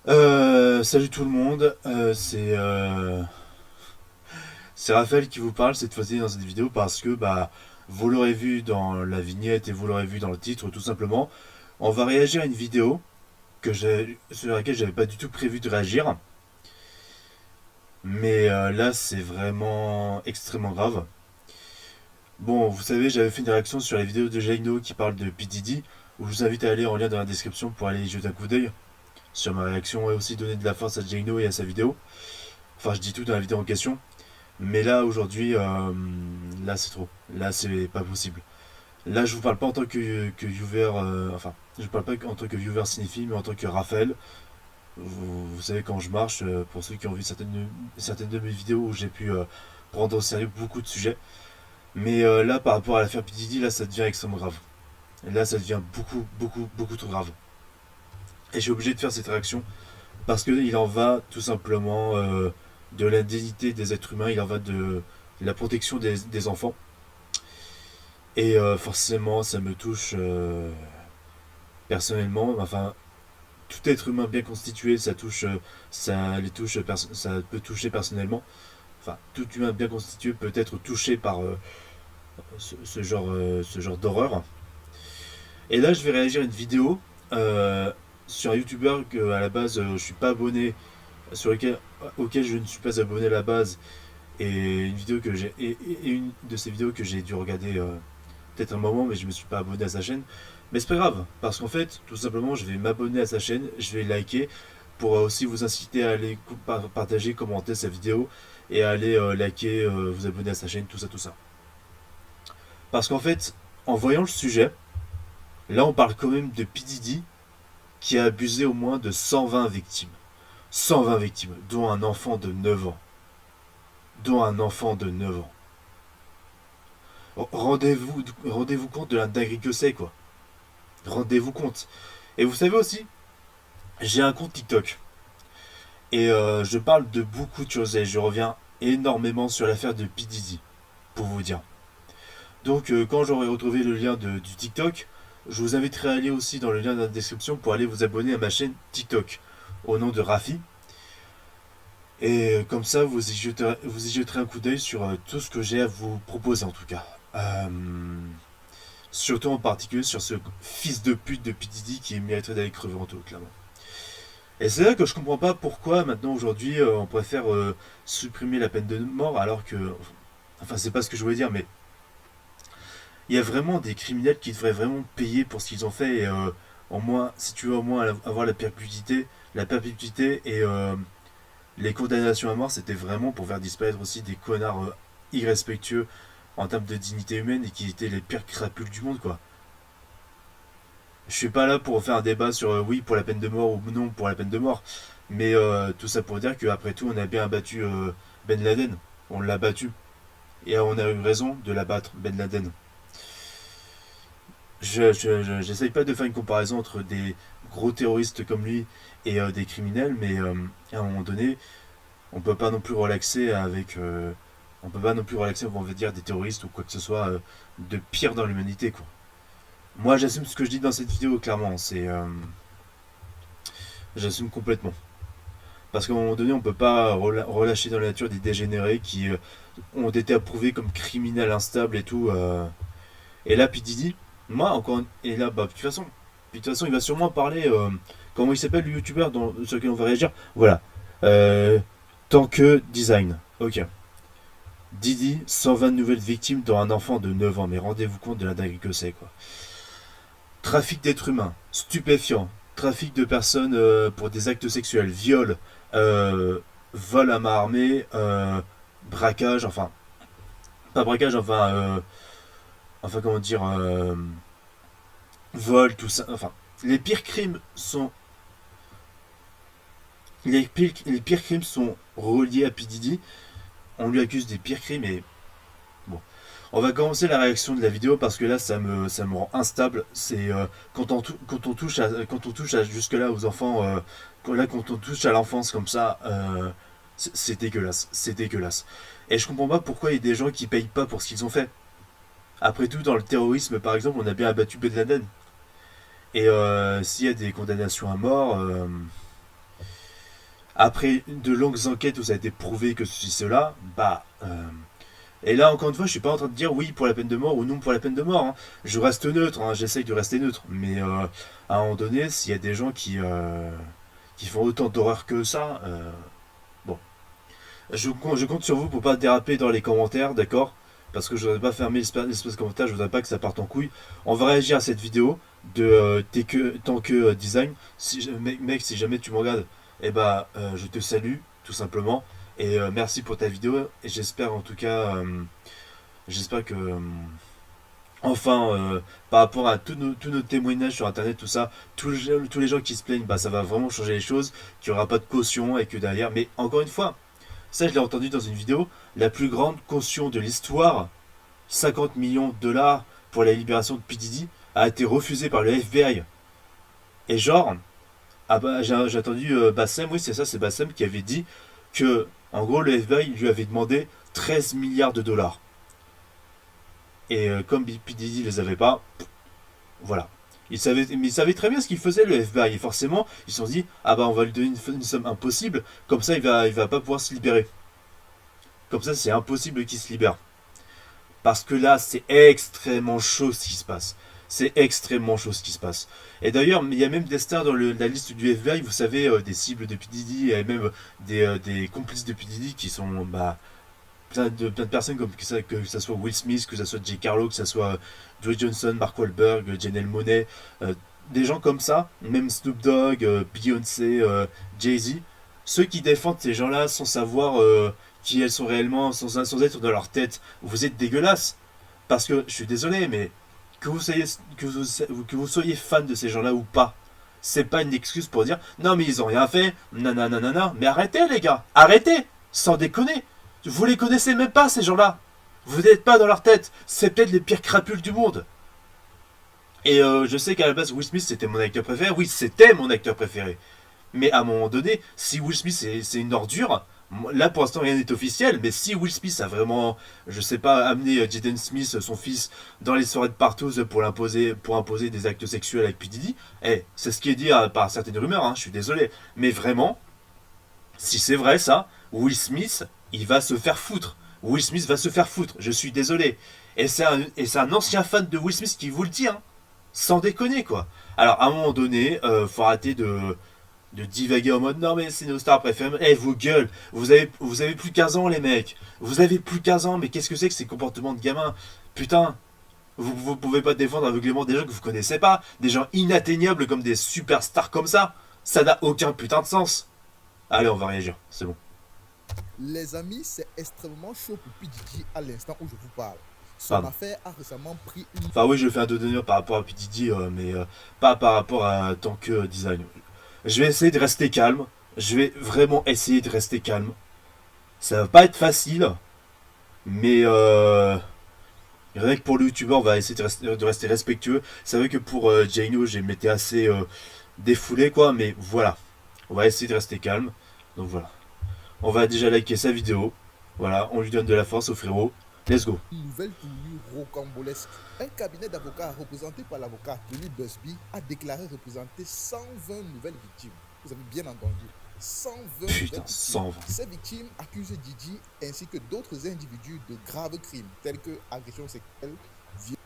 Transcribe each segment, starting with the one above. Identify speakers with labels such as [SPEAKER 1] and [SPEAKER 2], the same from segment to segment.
[SPEAKER 1] Salut tout le monde, c'est Raphaël qui vous parle cette fois-ci dans cette vidéo parce que vous l'aurez vu dans la vignette et vous l'aurez vu dans le titre tout simplement. On va réagir à une vidéo sur laquelle j'avais pas du tout prévu de réagir, mais là c'est vraiment extrêmement grave. Bon, vous savez, j'avais fait une réaction sur la vidéo de Jaino qui parle de P. Diddy, où je vous invite à aller en lien dans la description pour aller y jeter un coup d'œil sur ma réaction et aussi donner de la force à Jaino et à sa vidéo. Enfin, je dis tout dans la vidéo en question. Mais là, aujourd'hui, là, c'est trop. Là, c'est pas possible. Là, je vous parle pas en tant que viewer. Enfin, je vous parle pas en tant que viewer cinéphile, mais en tant que Raphaël. Vous savez, quand je marche, pour ceux qui ont vu certaines de mes vidéos où j'ai pu prendre au sérieux beaucoup de sujets. Mais là, par rapport à l'affaire P. Diddy, là, ça devient extrêmement grave. Et là, ça devient beaucoup, beaucoup, beaucoup trop grave. Et je suis obligé de faire cette réaction parce qu'il en va tout simplement de la dignité des êtres humains, il en va de la protection des enfants. Et forcément, ça me touche personnellement. Enfin, tout être humain bien constitué, ça peut toucher personnellement. Enfin, tout humain bien constitué peut être touché par ce genre d'horreur. Et là, je vais réagir à une vidéo sur un youtubeur que à la base je suis pas abonné, auquel je ne suis pas abonné à la base, et une de ces vidéos que j'ai dû regarder peut-être un moment, mais je me suis pas abonné à sa chaîne. Mais c'est pas grave, parce qu'en fait, tout simplement, je vais m'abonner à sa chaîne, je vais liker pour aussi vous inciter à aller partager, commenter sa vidéo et à aller liker, vous abonner à sa chaîne, tout ça, tout ça. Parce qu'en fait, en voyant le sujet, là on parle quand même de P. Diddy qui a abusé au moins de 120 victimes. 120 victimes, dont un enfant de 9 ans. Dont un enfant de 9 ans. Rendez-vous compte de la dinguerie que c'est, quoi. Rendez-vous compte. Et vous savez aussi, j'ai un compte TikTok. Et je parle de beaucoup de choses et je reviens énormément sur l'affaire de P. Diddy, pour vous dire. Donc quand j'aurai retrouvé le lien du TikTok, je vous inviterai à aller aussi dans le lien de la description pour aller vous abonner à ma chaîne TikTok au nom de Rafi. Et comme ça, vous y jeterez un coup d'œil sur tout ce que j'ai à vous proposer en tout cas. Surtout en particulier sur ce fils de pute de P. Diddy qui mériterait d'aller crever en tout, clairement. Et c'est là que je comprends pas pourquoi maintenant aujourd'hui on préfère supprimer la peine de mort alors que. Enfin, c'est pas ce que je voulais dire, mais il y a vraiment des criminels qui devraient vraiment payer pour ce qu'ils ont fait et au moins, si tu veux au moins avoir la perpétuité et les condamnations à mort, c'était vraiment pour faire disparaître aussi des connards irrespectueux en termes de dignité humaine et qui étaient les pires crapules du monde, quoi. Je suis pas là pour faire un débat sur oui pour la peine de mort ou non pour la peine de mort, mais tout ça pour dire qu'après tout, on a bien abattu Ben Laden. On l'a battu. Et on a eu raison de l'abattre, Ben Laden. J'essaye pas de faire une comparaison entre des gros terroristes comme lui et des criminels, mais à un moment donné, on peut pas non plus relaxer avec. On peut pas non plus relaxer, on va dire, des terroristes ou quoi que ce soit de pire dans l'humanité, quoi. Moi, j'assume ce que je dis dans cette vidéo, clairement. J'assume complètement. Parce qu'à un moment donné, on peut pas relâcher dans la nature des dégénérés qui ont été approuvés comme criminels instables et tout. Et là, puis Didi, moi, encore. Et là, de toute façon, il va sûrement parler. Comment il s'appelle, le youtubeur sur lequel on va réagir. Voilà. Euh, Tant que design. Ok. Didi, 120 nouvelles victimes dont un enfant de 9 ans. Mais rendez-vous compte de la dinguerie que c'est, quoi. Trafic d'êtres humains, stupéfiants, trafic de personnes pour des actes sexuels, viol, euh, vol à main armée, braquage, enfin, pas braquage, enfin comment dire, vol, tout ça, enfin, les pires crimes sont, les pires crimes sont reliés à P. Diddy. On lui accuse des pires crimes et bon. On va commencer la réaction de la vidéo parce que là ça me rend instable. C'est quand on touche à jusque là aux enfants, quand on touche à l'enfance comme ça, c'est dégueulasse, c'est dégueulasse. Et je comprends pas pourquoi il y a des gens qui payent pas pour ce qu'ils ont fait. Après tout, dans le terrorisme par exemple, on a bien abattu Ben Laden. Et s'il y a des condamnations à mort, après de longues enquêtes où ça a été prouvé que ceci, cela, bah... et là, encore une fois, je suis pas en train de dire oui pour la peine de mort ou non pour la peine de mort, hein. Je reste neutre, hein, j'essaye de rester neutre. Mais à un moment donné, s'il y a des gens qui font autant d'horreur que ça, bon. Je compte sur vous pour pas déraper dans les commentaires, d'accord? Parce que je voudrais pas fermer l'espace commentaire, je voudrais pas que ça parte en couille. On va réagir à cette vidéo de tant que design. Si, mec, si jamais tu me regardes, eh bah, je te salue, tout simplement. Et merci pour ta vidéo. Et j'espère en tout cas, j'espère que, enfin, par rapport à tous nos témoignages sur internet, tout ça, tous les gens qui se plaignent, bah, ça va vraiment changer les choses. Qu'il n'y aura pas de caution et que derrière. Mais encore une fois, ça, je l'ai entendu dans une vidéo. La plus grande caution de l'histoire, 50 millions de dollars pour la libération de P. Diddy, a été refusée par le FBI. Et genre, ah bah, j'ai entendu Bassem, oui, c'est ça, c'est Bassem qui avait dit que, en gros, le FBI lui avait demandé 13 milliards de dollars. Et comme P. Diddy les avait pas, voilà. Mais il savait très bien ce qu'il faisait, le FBI. Et forcément, ils se sont dit, ah bah, on va lui donner une somme impossible, comme ça, il va pas pouvoir se libérer. Comme ça, c'est impossible qu'il se libère. Parce que là, c'est extrêmement chaud ce qui se passe. C'est extrêmement chaud ce qui se passe. Et d'ailleurs, il y a même des stars dans la liste du FBI, vous savez, des cibles de P. Diddy, et même des complices de P. Diddy qui sont plein de personnes, comme que ça soit Will Smith, que ça soit J. Carlo, que ça soit Dwayne Johnson, Mark Wahlberg, Janelle Monáe, des gens comme ça, même Snoop Dogg, Beyoncé, Jay-Z, ceux qui défendent ces gens-là sans savoir qui elles sont réellement, sans être dans leur tête, vous êtes dégueulasse. Parce que, je suis désolé, mais que vous soyez fan de ces gens-là ou pas, c'est pas une excuse pour dire non mais ils ont rien fait, nanana, mais arrêtez les gars, arrêtez, sans déconner. Vous les connaissez même pas ces gens-là. Vous n'êtes pas dans leur tête. C'est peut-être les pires crapules du monde. Et je sais qu'à la base Will Smith c'était mon acteur préféré. Oui, c'était mon acteur préféré. Mais à un moment donné, si Will Smith c'est une ordure, là pour l'instant rien n'est officiel, mais si Will Smith a vraiment, je sais pas, amené Jaden Smith, son fils, dans les soirées de partous pour imposer des actes sexuels avec P. Diddy, c'est ce qui est dit par certaines rumeurs, hein, je suis désolé. Mais vraiment, si c'est vrai ça, Will Smith, il va se faire foutre. Will Smith va se faire foutre, je suis désolé. Et c'est un ancien fan de Will Smith qui vous le dit, hein. Sans déconner, quoi. Alors, à un moment donné, faut arrêter de divaguer en mode non, mais c'est nos stars préférées. Vos gueules, vous avez plus 15 ans, les mecs. Vous avez plus 15 ans, mais qu'est-ce que c'est que ces comportements de gamins? Putain, vous pouvez pas défendre aveuglément des gens que vous connaissez pas, des gens inatteignables comme des superstars comme ça. Ça n'a aucun putain de sens. Allez, on va réagir, c'est bon.
[SPEAKER 2] Les amis, c'est extrêmement chaud pour P. Diddy à l'instant où je vous parle. Son
[SPEAKER 1] Pardon.
[SPEAKER 2] affaire a récemment pris une...
[SPEAKER 1] Enfin oui, je fais un dos d'honneur par rapport à P. Diddy, mais pas par rapport à tant que design. Je vais essayer de rester calme. Je vais vraiment essayer de rester calme. Ça va pas être facile, mais rien que pour le youtubeur, on va essayer de rester respectueux. C'est vrai que pour Jano, j'ai m'étais assez défoulé, quoi, mais voilà. On va essayer de rester calme. Donc voilà. On va déjà liker sa vidéo. Voilà, on lui donne de la force au frérot. Let's go.
[SPEAKER 2] Une nouvelle tournure rocambolesque. Un cabinet d'avocats représenté par l'avocat Tony Busby a déclaré représenter 120 nouvelles victimes. Vous avez bien entendu. 120
[SPEAKER 1] Putain,
[SPEAKER 2] nouvelles victimes.
[SPEAKER 1] 120.
[SPEAKER 2] Ces victimes accusent Diddy ainsi que d'autres individus de graves crimes tels que agression sexuelle, viol,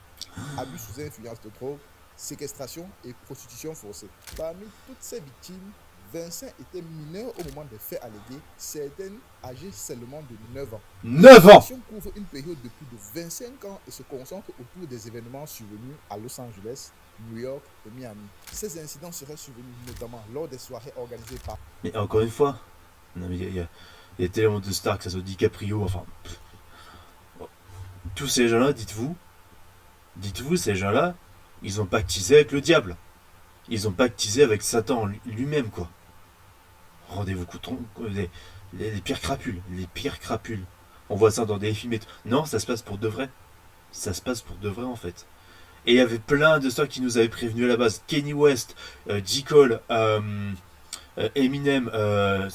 [SPEAKER 2] abus sous influence de drogue, séquestration et prostitution forcée. Parmi toutes ces victimes, 25 étaient mineurs au moment des faits allégués, certaines âgées seulement de 9 ans.
[SPEAKER 1] 9 ans.
[SPEAKER 2] L'action couvre une période de plus de 25 ans et se concentre autour des événements survenus à Los Angeles, New York et Miami. Ces incidents seraient survenus notamment lors des soirées organisées par...
[SPEAKER 1] Mais encore une fois, non mais il y a tellement de stars, que ça soit DiCaprio, enfin... Tous ces gens-là, dites-vous, ces gens-là, ils ont pactisé avec le diable. Ils ont pactisé avec Satan lui-même, quoi. Rendez-vous compte, les pires crapules, les pires crapules. On voit ça dans des films et tout. Non, ça se passe pour de vrai. Ça se passe pour de vrai, en fait. Et il y avait plein de stars qui nous avaient prévenus à la base. Kanye West, J. Cole, Eminem, 50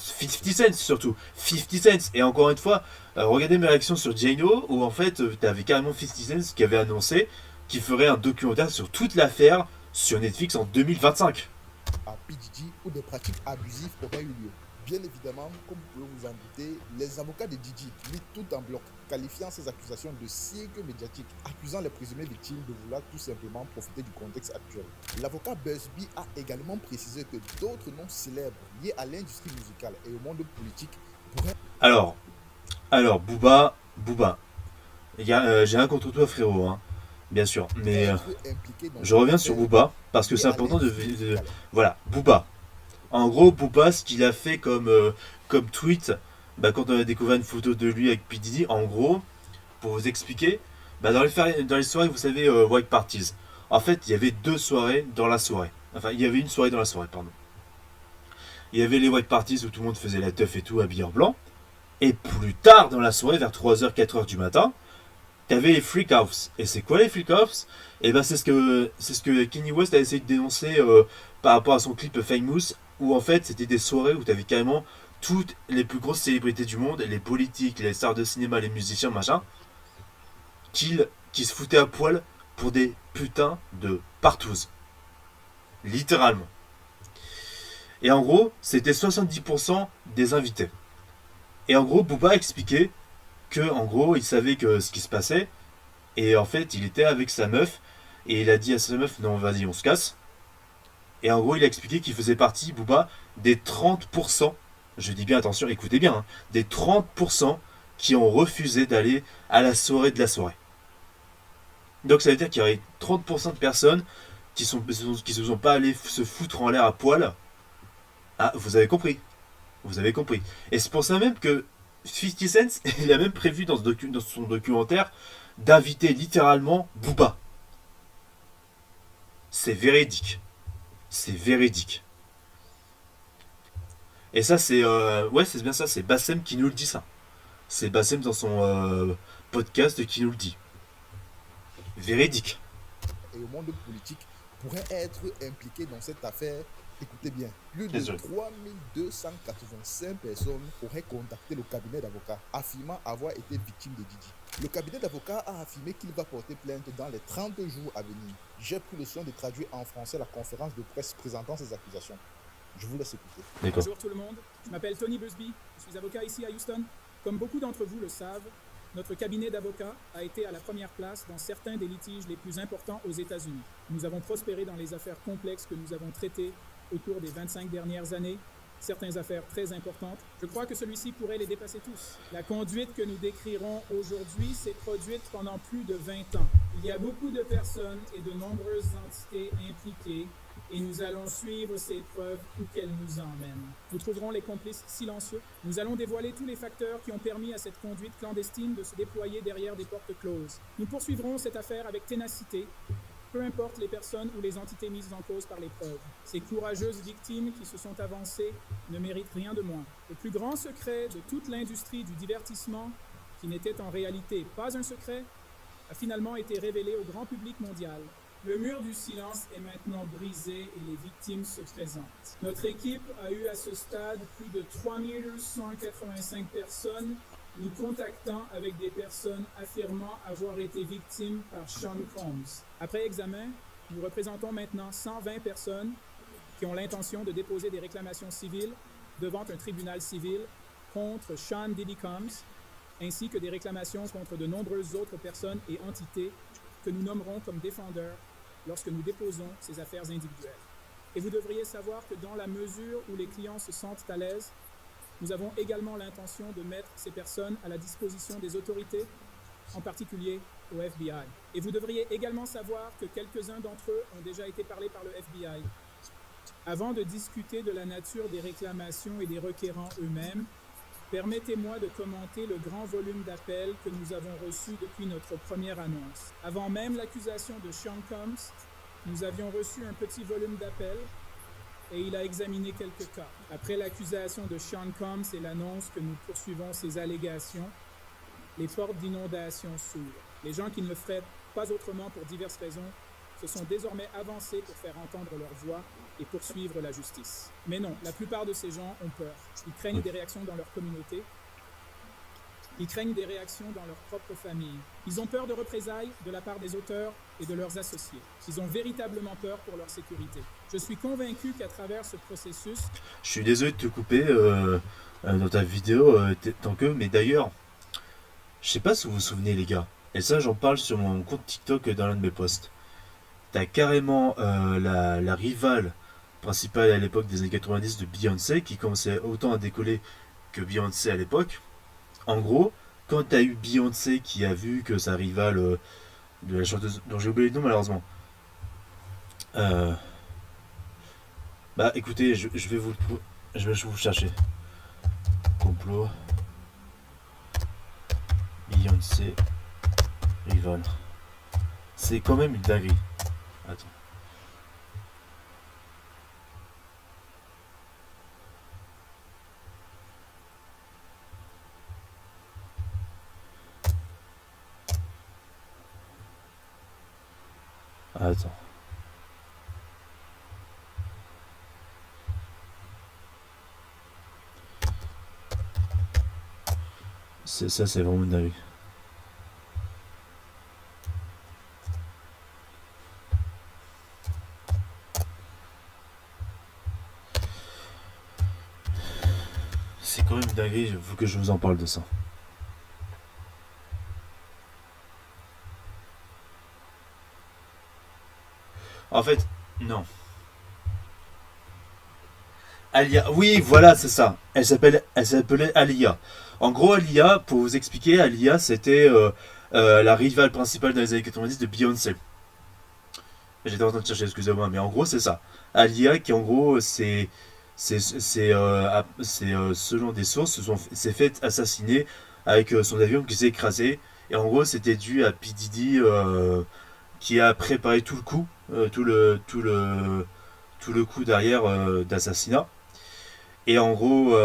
[SPEAKER 1] Cent surtout. 50 Cent. Et encore une fois, regardez mes réactions sur Jano, où en fait, t'avais carrément 50 Cent qui avait annoncé qu'il ferait un documentaire sur toute l'affaire sur Netflix en 2025.
[SPEAKER 2] à P. Diddy où des pratiques abusives auraient eu lieu. Bien évidemment, comme vous pouvez vous en douter, les avocats de Didi mis tout en bloc, qualifiant ces accusations de cirque médiatique, accusant les présumées victimes de vouloir tout simplement profiter du contexte actuel. L'avocat Busby a également précisé que d'autres noms célèbres liés à l'industrie musicale et au monde politique pourraient
[SPEAKER 1] Alors, Booba, j'ai rien contre toi, frérot, hein, bien sûr. Mais
[SPEAKER 2] être impliqués dans
[SPEAKER 1] je
[SPEAKER 2] cette
[SPEAKER 1] reviens sur
[SPEAKER 2] affaire
[SPEAKER 1] Booba, parce que
[SPEAKER 2] liée
[SPEAKER 1] c'est
[SPEAKER 2] à
[SPEAKER 1] important
[SPEAKER 2] l'industrie
[SPEAKER 1] de.
[SPEAKER 2] musicale.
[SPEAKER 1] Voilà, Booba. En gros, Booba, ce qu'il a fait comme tweet, bah, quand on a découvert une photo de lui avec P. Diddy, en gros, pour vous expliquer, bah, dans les soirées, vous savez, White Parties, en fait, il y avait deux soirées dans la soirée. Enfin, il y avait une soirée dans la soirée, pardon. Il y avait les White Parties où tout le monde faisait la teuf et tout, habillé en blanc. Et plus tard dans la soirée, vers 3h, 4h du matin, t'avais les Freak House. Et c'est quoi les Freak House? Et ben c'est ce que Kanye West a essayé de dénoncer par rapport à son clip Famous, où en fait c'était des soirées où t'avais carrément toutes les plus grosses célébrités du monde, les politiques, les stars de cinéma, les musiciens, machin, qui se foutaient à poil pour des putains de partouzes. Littéralement. Et en gros, c'était 70% des invités. Et en gros, Booba expliquait que, en gros, il savait que ce qui se passait, et en fait, il était avec sa meuf, et il a dit à sa meuf, non, vas-y, on se casse. Et en gros, il a expliqué qu'il faisait partie, Booba, des 30%, je dis bien, attention, écoutez bien, hein, des 30% qui ont refusé d'aller à la soirée de la soirée. Donc ça veut dire qu'il y aurait 30% de personnes qui se sont pas allées se foutre en l'air à poil. Ah, vous avez compris. Vous avez compris. Et c'est pour ça même que 50 Cent, il a même prévu dans son documentaire d'inviter littéralement Booba. C'est véridique. C'est véridique. Et ça, ouais, c'est bien ça. C'est Bassem qui nous le dit, ça. C'est Bassem dans son podcast qui nous le dit. Véridique.
[SPEAKER 2] Et au monde politique pourraient être impliqués dans cette affaire. Écoutez bien, plus de
[SPEAKER 1] Désolé.
[SPEAKER 2] 3285 personnes auraient contacté le cabinet d'avocats, affirmant avoir été victimes de Didi. Le cabinet d'avocats a affirmé qu'il va porter plainte dans les 30 jours à venir. J'ai pris le soin de traduire en français la conférence de presse présentant ces accusations. Je vous laisse écouter.
[SPEAKER 1] D'accord.
[SPEAKER 3] Bonjour tout le monde, je m'appelle Tony Busby, je suis avocat ici à Houston. Comme beaucoup d'entre vous le savent, notre cabinet d'avocats a été à la première place dans certains des litiges les plus importants aux États-Unis. Nous avons prospéré dans les affaires complexes que nous avons traitées au cours des 25 dernières années, certaines affaires très importantes. Je crois que celui-ci pourrait les dépasser tous. La conduite que nous décrirons aujourd'hui s'est produite pendant plus de 20 ans. Il y a beaucoup de personnes et de nombreuses entités impliquées et nous allons suivre ces preuves où qu'elles nous emmènent. Nous trouverons les complices silencieux. Nous allons dévoiler tous les facteurs qui ont permis à cette conduite clandestine de se déployer derrière des portes closes. Nous poursuivrons cette affaire avec ténacité, peu importe les personnes ou les entités mises en cause par les preuves. Ces courageuses victimes qui se sont avancées ne méritent rien de moins. Le plus grand secret de toute l'industrie du divertissement, qui n'était en réalité pas un secret, a finalement été révélé au grand public mondial. Le mur du silence est maintenant brisé et les victimes se présentent. Notre équipe a eu à ce stade plus de 3185 personnes nous contactant avec des personnes affirmant avoir été victimes par Sean Combs. Après examen, nous représentons maintenant 120 personnes qui ont l'intention de déposer des réclamations civiles devant un tribunal civil contre Sean Diddy Combs, ainsi que des réclamations contre de nombreuses autres personnes et entités que nous nommerons comme défendeurs lorsque nous déposons ces affaires individuelles. Et vous devriez savoir que dans la mesure où les clients se sentent à l'aise, nous avons également l'intention de mettre ces personnes à la disposition des autorités, en particulier au FBI. Et vous devriez également savoir que quelques-uns d'entre eux ont déjà été parlés par le FBI. Avant de discuter de la nature des réclamations et des requérants eux-mêmes, permettez-moi de commenter le grand volume d'appels que nous avons reçus depuis notre première annonce. Avant même l'accusation de Sean Combs, nous avions reçu un petit volume d'appels et il a examiné quelques cas. Après l'accusation de Sean Combs et l'annonce que nous poursuivons ces allégations, les portes d'inondation s'ouvrent. Les gens qui ne le feraient pas autrement pour diverses raisons se sont désormais avancés pour faire entendre leur voix et poursuivre la justice. Mais non, la plupart de ces gens ont peur. Ils craignent des réactions dans leur communauté. Ils craignent des réactions dans leur propre famille. Ils ont peur de représailles de la part des auteurs et de leurs associés. Ils ont véritablement peur pour leur sécurité. Je suis convaincu qu'à travers ce processus,
[SPEAKER 1] Je suis désolé de te couper dans ta vidéo, tant que, mais d'ailleurs, je sais pas si vous vous souvenez, les gars, et ça, j'en parle sur mon compte TikTok dans l'un de mes posts. T'as carrément la rivale principale à l'époque des années 90 de Beyoncé, qui commençait autant à décoller que Beyoncé à l'époque. En gros, quand t'as eu Beyoncé qui a vu que sa rivale de la chanteuse, dont j'ai oublié le nom malheureusement, euh, bah écoutez, je vais vous chercher. Complot, Beyoncé, rival. C'est quand même une dinguerie. Attends. Attends. Ça, c'est vraiment une dinguerie. C'est quand même une dinguerie, il faut que je vous en parle de ça. En fait, non. Alia, oui, voilà, c'est ça. Elle s'appelait Alia. En gros, Alia, pour vous expliquer, Alia, c'était la rivale principale dans les années 90 de Beyoncé. J'étais en train de chercher, excusez-moi, mais en gros, c'est ça. Alia, qui en gros, selon des sources, s'est fait assassiner avec son avion qui s'est écrasé. Et en gros, c'était dû à P. Diddy qui a préparé tout le coup, tout le coup derrière d'assassinat. Et en gros,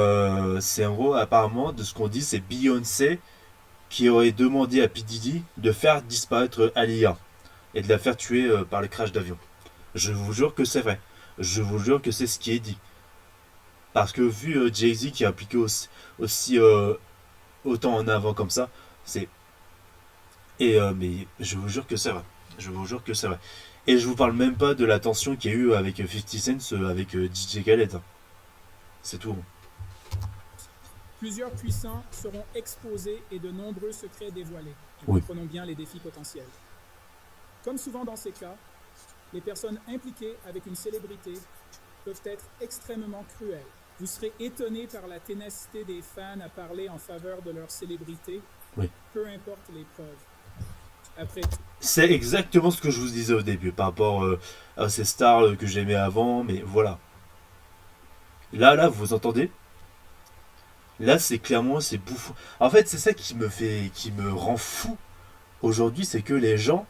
[SPEAKER 1] apparemment, de ce qu'on dit, c'est Beyoncé qui aurait demandé à P. Diddy de faire disparaître Alia et de la faire tuer par le crash d'avion. Je vous jure que c'est vrai. Je vous jure que c'est ce qui est dit. Parce que vu Jay-Z qui a appliqué aussi autant en avant comme ça, c'est... mais je vous jure que c'est vrai. Je vous jure que c'est vrai. Et je vous parle même pas de la tension qu'il y a eu avec 50 Cent, avec DJ Khaled. C'est tout.
[SPEAKER 3] plusieurs puissants seront exposés et de nombreux secrets dévoilés.
[SPEAKER 1] Oui.
[SPEAKER 3] Comprenons bien les défis potentiels. Comme souvent dans ces cas, les personnes impliquées avec une célébrité peuvent être extrêmement cruelles. Vous serez étonné par la ténacité des fans à parler en faveur de leur célébrité,
[SPEAKER 1] Oui.
[SPEAKER 3] peu importe les preuves. Après tout,
[SPEAKER 1] C'est exactement ce que je vous disais au début par rapport à ces stars que j'aimais avant, mais voilà. Là, vous entendez? Là, c'est clairement, c'est bouffon. En fait, c'est ça qui me rend fou aujourd'hui, c'est que les gens,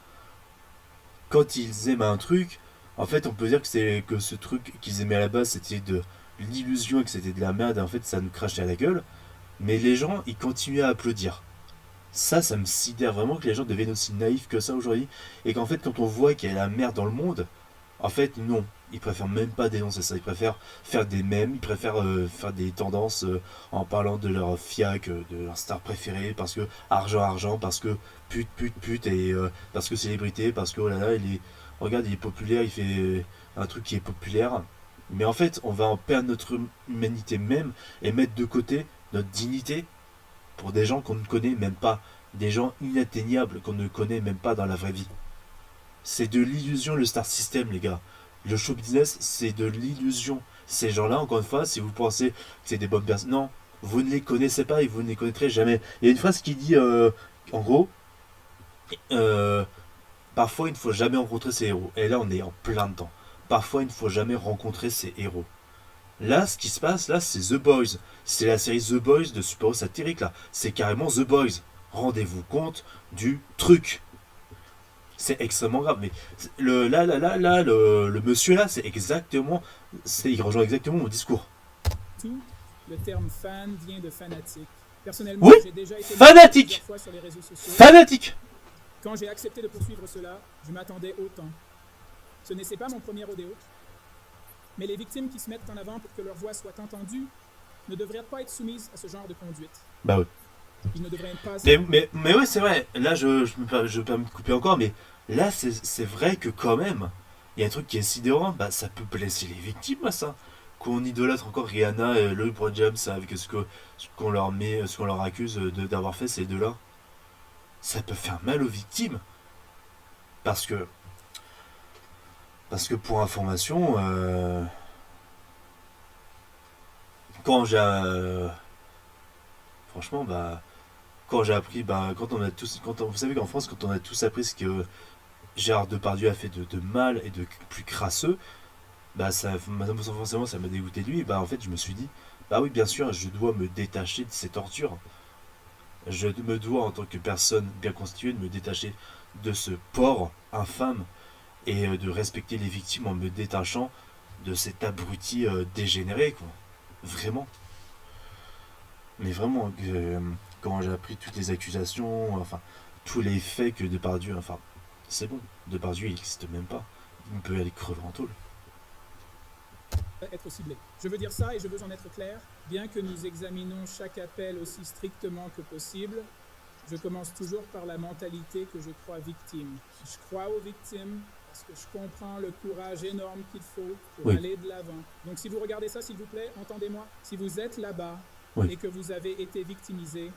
[SPEAKER 1] quand ils aiment un truc, en fait, on peut dire que ce truc qu'ils aimaient à la base, c'était de l'illusion et que c'était de la merde, et en fait, ça nous crachait à la gueule. Mais les gens, ils continuaient à applaudir. Ça me sidère vraiment que les gens deviennent aussi naïfs que ça aujourd'hui. Et qu'en fait, quand on voit qu'il y a la merde dans le monde, en fait, non. Ils préfèrent même pas dénoncer ça. Ils préfèrent faire des mèmes, ils préfèrent faire des tendances en parlant de leur fiac, de leur star préférée, parce que argent, parce que pute, et parce que célébrité, parce que oh là là, regarde, il est populaire, il fait un truc qui est populaire. Mais en fait, on va en perdre notre humanité même et mettre de côté notre dignité pour des gens qu'on ne connaît même pas, des gens inatteignables qu'on ne connaît même pas dans la vraie vie. C'est de l'illusion le star system, les gars. Le show business, c'est de l'illusion. Ces gens-là, encore une fois, si vous pensez que c'est des bonnes personnes, non, vous ne les connaissez pas et vous ne les connaîtrez jamais. Il y a une phrase qui dit, en gros, parfois il ne faut jamais rencontrer ses héros. Et là, on est en plein dedans. Parfois, il ne faut jamais rencontrer ses héros. Là, ce qui se passe, là, c'est The Boys. C'est la série The Boys de super-héros satirique, là. C'est carrément The Boys. Rendez-vous compte du truc. C'est extrêmement grave. Mais le monsieur là, il rejoint exactement mon discours.
[SPEAKER 3] tout, le terme fan vient de fanatique. Personnellement,
[SPEAKER 1] Oui,
[SPEAKER 3] j'ai déjà été
[SPEAKER 1] fanatique.
[SPEAKER 3] plusieurs fois sur les réseaux sociaux.
[SPEAKER 1] Fanatique.
[SPEAKER 3] Quand j'ai accepté de poursuivre cela, je m'attendais autant. Ce n'est pas mon premier rodéo. Mais les victimes qui se mettent en avant pour que leur voix soit entendue ne devraient pas être soumises à ce genre de conduite.
[SPEAKER 1] Bah oui.
[SPEAKER 3] Ils ne devraient pas...
[SPEAKER 1] Mais ouais, c'est vrai. Là, je peux me couper encore, mais là, c'est vrai que quand même, Il y a un truc qui est sidérant, bah ça peut blesser les victimes, moi, ça. Qu'on idolâtre encore Rihanna et LeBron James avec ce qu'on leur met, ce qu'on leur accuse d'avoir fait ces deux-là. Ça peut faire mal aux victimes. Parce que, parce que pour information, quand j'ai, franchement, bah, quand j'ai appris, bah, quand on a tous, vous savez qu'en France, quand on a tous appris ce que Gérard Depardieu a fait de mal et de plus crasseux, bah ça, forcément, ça m'a dégoûté de lui. Et bah en fait, je me suis dit, bah oui, bien sûr, je dois me détacher de ces tortures. Je me dois, en tant que personne bien constituée, de me détacher de ce porc infâme et de respecter les victimes en me détachant de cet abruti dégénéré, quoi. Vraiment. Mais vraiment, quand j'ai appris toutes les accusations, enfin, tous les faits que Depardieu, enfin, c'est bon, Depardieu, il n'existe même pas. Il peut aller crever en tôle.
[SPEAKER 3] Être ciblé. Je veux dire ça et je veux en être clair. Bien que nous examinons chaque appel aussi strictement que possible, je commence toujours par la mentalité que je crois victime. Je crois aux victimes parce que je comprends le courage énorme qu'il faut pour aller de l'avant. Donc si vous regardez ça, s'il vous plaît, entendez-moi. Si vous êtes là-bas et que vous avez été victimisé,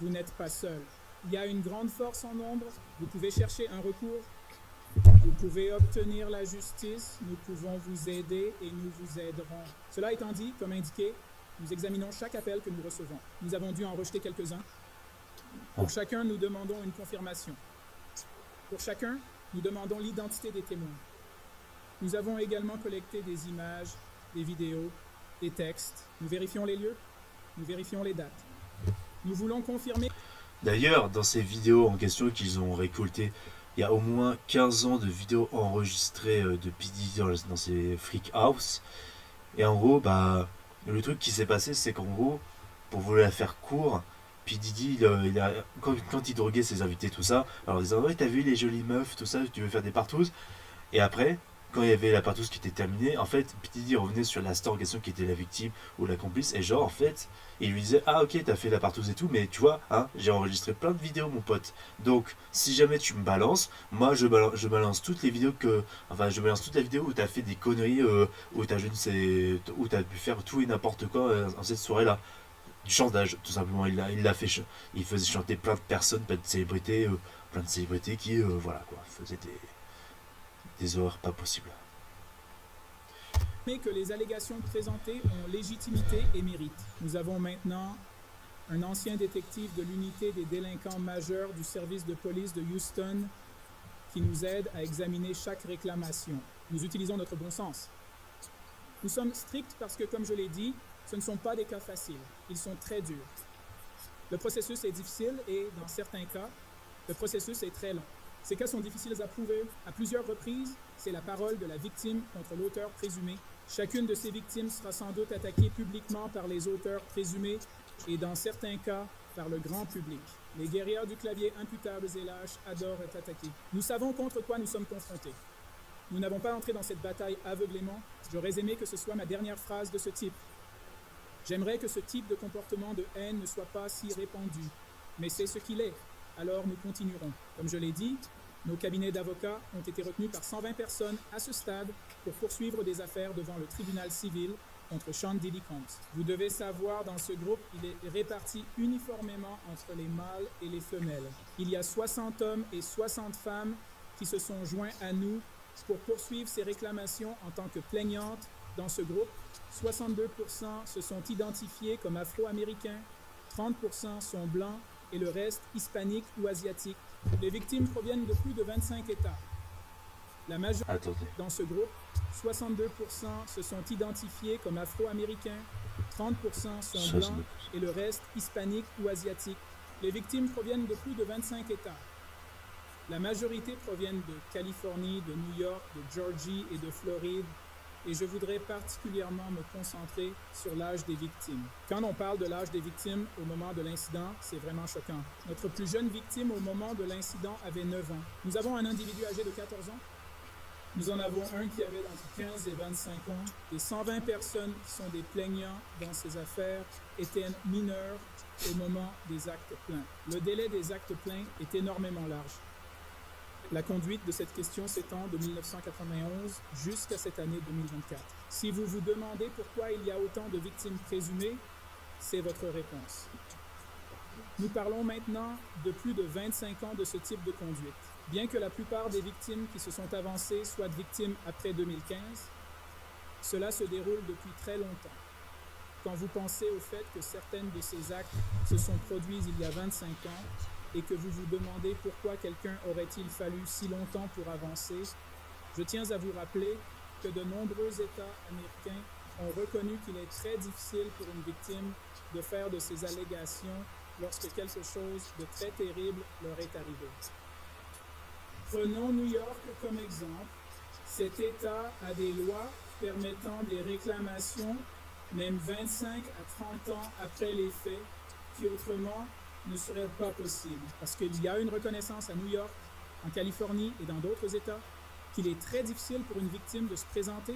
[SPEAKER 3] vous n'êtes pas seul. Il y a une grande force en nombre. Vous pouvez chercher un recours. Vous pouvez obtenir la justice, nous pouvons vous aider et nous vous aiderons. Cela étant dit, comme indiqué, nous examinons chaque appel que nous recevons. Nous avons dû en rejeter quelques-uns. Pour chacun, nous demandons une confirmation. Pour chacun, nous demandons l'identité des témoins. Nous avons également collecté des images, des vidéos, des textes. Nous vérifions les lieux, nous vérifions les dates. Nous voulons confirmer...
[SPEAKER 1] D'ailleurs, dans ces vidéos en question qu'ils ont récoltées, il y a au moins 15 ans de vidéos enregistrées de P. Diddy dans ces freak house. Et en gros, bah, le truc qui s'est passé, c'est qu'en gros, pour vous la faire court, P. Diddy, quand il droguait ses invités, tout ça, alors ils disaient, ouais, t'as vu les jolies meufs, tout ça, tu veux faire des partous. Et après, quand il y avait la partouze qui était terminée, en fait, P. Diddy revenait sur la star en question qui était la victime ou la complice, et genre, en fait, il lui disait, ah ok, t'as fait la partouze et tout, mais tu vois, hein, j'ai enregistré plein de vidéos, mon pote. Donc, si jamais tu me balances, moi, je balance toutes les vidéos je balance toute la vidéo où t'as fait des conneries, où où t'as pu faire tout et n'importe quoi en cette soirée-là. Du chantage, tout simplement, il l'a fait, il faisait chanter plein de personnes, plein de célébrités qui, voilà, quoi, faisaient des horreurs pas possibles.
[SPEAKER 3] Mais que les allégations présentées ont légitimité et mérite. Nous avons maintenant un ancien détective de l'unité des délinquants majeurs du service de police de Houston qui nous aide à examiner chaque réclamation. Nous utilisons notre bon sens. Nous sommes stricts parce que, comme je l'ai dit, ce ne sont pas des cas faciles. Ils sont très durs. Le processus est difficile et, dans certains cas, le processus est très long. Ces cas sont difficiles à prouver. À plusieurs reprises, c'est la parole de la victime contre l'auteur présumé. Chacune de ces victimes sera sans doute attaquée publiquement par les auteurs présumés et, dans certains cas, par le grand public. Les guerrières du clavier imputables et lâches adorent être attaquées. Nous savons contre quoi nous sommes confrontés. Nous n'avons pas entré dans cette bataille aveuglément. J'aurais aimé que ce soit ma dernière phrase de ce type. J'aimerais que ce type de comportement de haine ne soit pas si répandu. Mais c'est ce qu'il est. Alors nous continuerons. Comme je l'ai dit, nos cabinets d'avocats ont été retenus par 120 personnes à ce stade pour poursuivre des affaires devant le tribunal civil contre Sean Diddy Combs. Vous devez savoir, dans ce groupe, il est réparti uniformément entre les mâles et les femelles. Il y a 60 hommes et 60 femmes qui se sont joints à nous pour poursuivre ces réclamations en tant que plaignantes. Dans ce groupe, 62% se sont identifiés comme afro-américains, 30% sont blancs et le reste hispanique ou asiatique. Les victimes proviennent de plus de 25 États. La majorité dans ce groupe, 62% se sont identifiés comme afro-américains, 30% sont blancs et le reste hispanique ou asiatique. Les victimes proviennent de plus de 25 États. La majorité proviennent de Californie, de New York, de Georgie et de Floride. Et je voudrais particulièrement me concentrer sur l'âge des victimes. Quand on parle de l'âge des victimes au moment de l'incident, c'est vraiment choquant. Notre plus jeune victime au moment de l'incident avait 9 ans. Nous avons un individu âgé de 14 ans. Nous en avons un qui avait entre 15 et 25 ans. Les 120 personnes qui sont des plaignants dans ces affaires étaient mineurs au moment des actes pleins. Le délai des actes pleins est énormément large. La conduite de cette question s'étend de 1991 jusqu'à cette année 2024. Si vous vous demandez pourquoi il y a autant de victimes présumées, c'est votre réponse. Nous parlons maintenant de plus de 25 ans de ce type de conduite. Bien que la plupart des victimes qui se sont avancées soient victimes après 2015, cela se déroule depuis très longtemps. Quand vous pensez au fait que certaines de ces actes se sont produits il y a 25 ans et que vous vous demandez pourquoi quelqu'un aurait-il fallu si longtemps pour avancer, je tiens à vous rappeler que de nombreux États américains ont reconnu qu'il est très difficile pour une victime de faire de ces allégations lorsque quelque chose de très terrible leur est arrivé. Prenons New York comme exemple. Cet État a des lois permettant des réclamations même 25 à 30 ans après les faits, qui autrement ne seraient pas possibles. Parce qu'il y a une reconnaissance à New York, en Californie et dans d'autres États, qu'il est très difficile pour une victime de se présenter.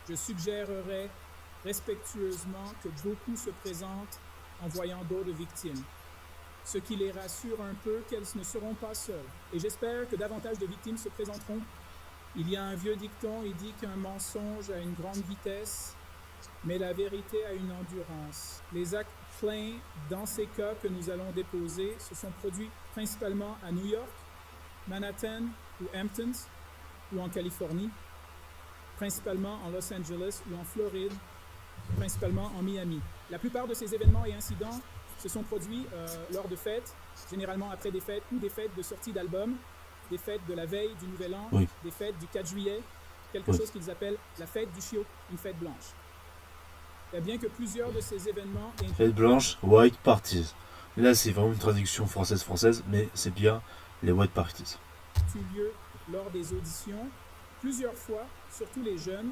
[SPEAKER 3] Je suggérerais respectueusement que beaucoup se présentent en voyant d'autres victimes, ce qui les rassure un peu qu'elles ne seront pas seules. Et j'espère que davantage de victimes se présenteront. Il y a un vieux dicton, il dit qu'un mensonge a une grande vitesse, mais la vérité a une endurance. Les actes plaints dans ces cas que nous allons déposer se sont produits principalement à New York, Manhattan ou Hamptons, ou en Californie, principalement en Los Angeles ou en Floride, principalement en Miami. La plupart de ces événements et incidents se sont produits lors de fêtes, généralement après des fêtes ou des fêtes de sortie d'albums, des fêtes de la veille du Nouvel An,
[SPEAKER 1] Oui.
[SPEAKER 3] des fêtes du 4 juillet, quelque chose qu'ils appellent la fête du chiot, une fête blanche. Et bien que plusieurs de ces événements
[SPEAKER 1] Fête blanche, white parties. Là, c'est vraiment une traduction française, mais c'est bien les white parties.
[SPEAKER 3] eu lieu lors des auditions, plusieurs fois, surtout les jeunes,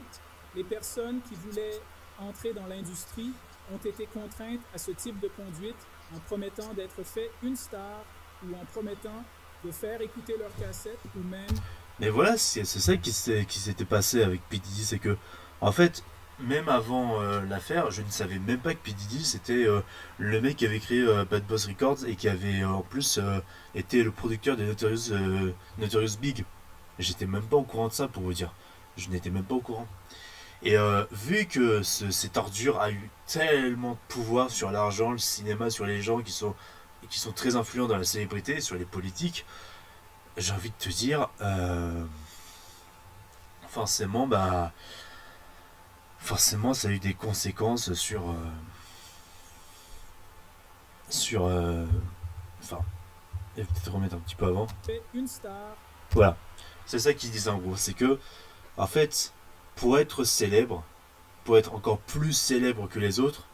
[SPEAKER 3] les personnes qui voulaient entrer dans l'industrie ont été contraintes à ce type de conduite en promettant d'être fait une star ou en promettant de faire écouter leurs cassettes ou même...
[SPEAKER 1] Mais voilà, c'est ça qui s'était passé avec P. Diddy, c'est que, en fait, même avant l'affaire, je ne savais même pas que P. Diddy c'était le mec qui avait créé Bad Boss Records et qui avait en plus été le producteur de Notorious Big. J'étais même pas au courant de ça, pour vous dire. Je n'étais même pas au courant. Et vu que cette ordure a eu tellement de pouvoir sur l'argent, le cinéma, sur les gens qui sont très influents dans la célébrité, sur les politiques, j'ai envie de te dire, forcément, ça a eu des conséquences enfin, et peut-être remettre un petit peu avant.
[SPEAKER 3] fait une star.
[SPEAKER 1] Voilà, c'est ça qu'ils disent en gros, c'est que, en fait, pour être célèbre, pour être encore plus célèbre que les autres,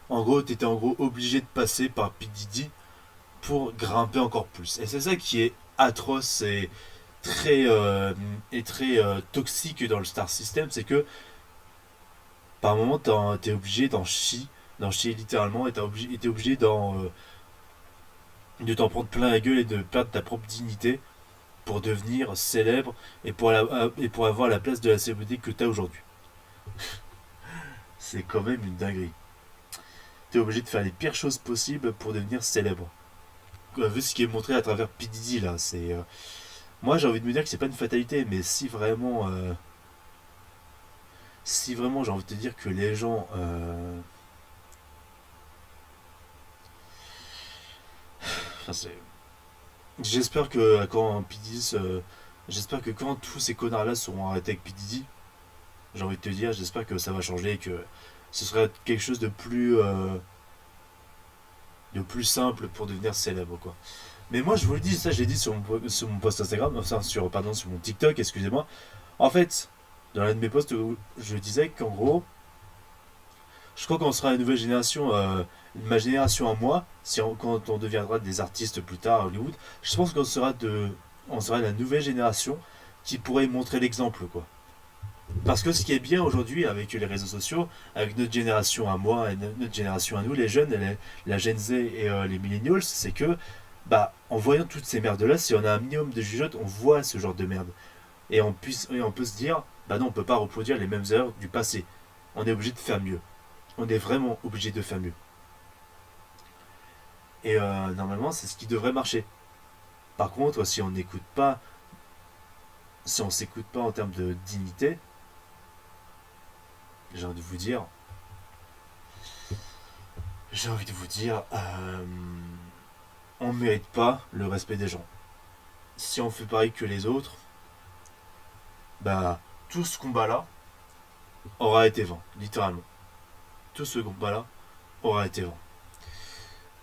[SPEAKER 1] en gros, t'étais en gros obligé de passer par P. Diddy pour grimper encore plus. Et c'est ça qui est atroce et très toxique dans le star system, c'est que par moment t'es obligé d'en chier littéralement, et t'es obligé de t'en prendre plein la gueule et de perdre ta propre dignité pour devenir célèbre et pour avoir la place de la célébrité que t'as aujourd'hui. C'est quand même une dinguerie. T'es obligé de faire les pires choses possibles pour devenir célèbre. Vu ce qui est montré à travers P. Diddy là, c'est... moi j'ai envie de me dire que c'est pas une fatalité, mais si vraiment j'ai envie de te dire que les gens enfin, j'espère que quand P. Diddy j'espère que quand tous ces connards là seront arrêtés avec P. Diddy, j'ai envie de te dire, j'espère que ça va changer et que ce sera quelque chose de plus simple pour devenir célèbre, quoi. Mais moi je vous le dis, ça je l'ai dit sur mon post Instagram, enfin sur mon TikTok, excusez-moi. En fait, dans l'un de mes posts, je disais qu'en gros, je crois qu'on sera la nouvelle génération, ma génération à moi, quand on deviendra des artistes plus tard à Hollywood, je pense qu'on sera la nouvelle génération qui pourrait montrer l'exemple, quoi. Parce que ce qui est bien aujourd'hui avec les réseaux sociaux, avec notre génération à moi et notre génération à nous, les jeunes, la Gen Z et les millennials, c'est que, en voyant toutes ces merdes-là, si on a un minimum de jugeote, on voit ce genre de merde. Et on peut se dire, non, on peut pas reproduire les mêmes erreurs du passé. On est obligé de faire mieux. On est vraiment obligé de faire mieux. Et normalement, c'est ce qui devrait marcher. Par contre, si on n'écoute pas, si on s'écoute pas en termes de dignité, j'ai envie de vous dire, on ne mérite pas le respect des gens. Si on fait pareil que les autres, bah, tout ce combat-là aura été vain, littéralement. Tout ce combat-là aura été vain.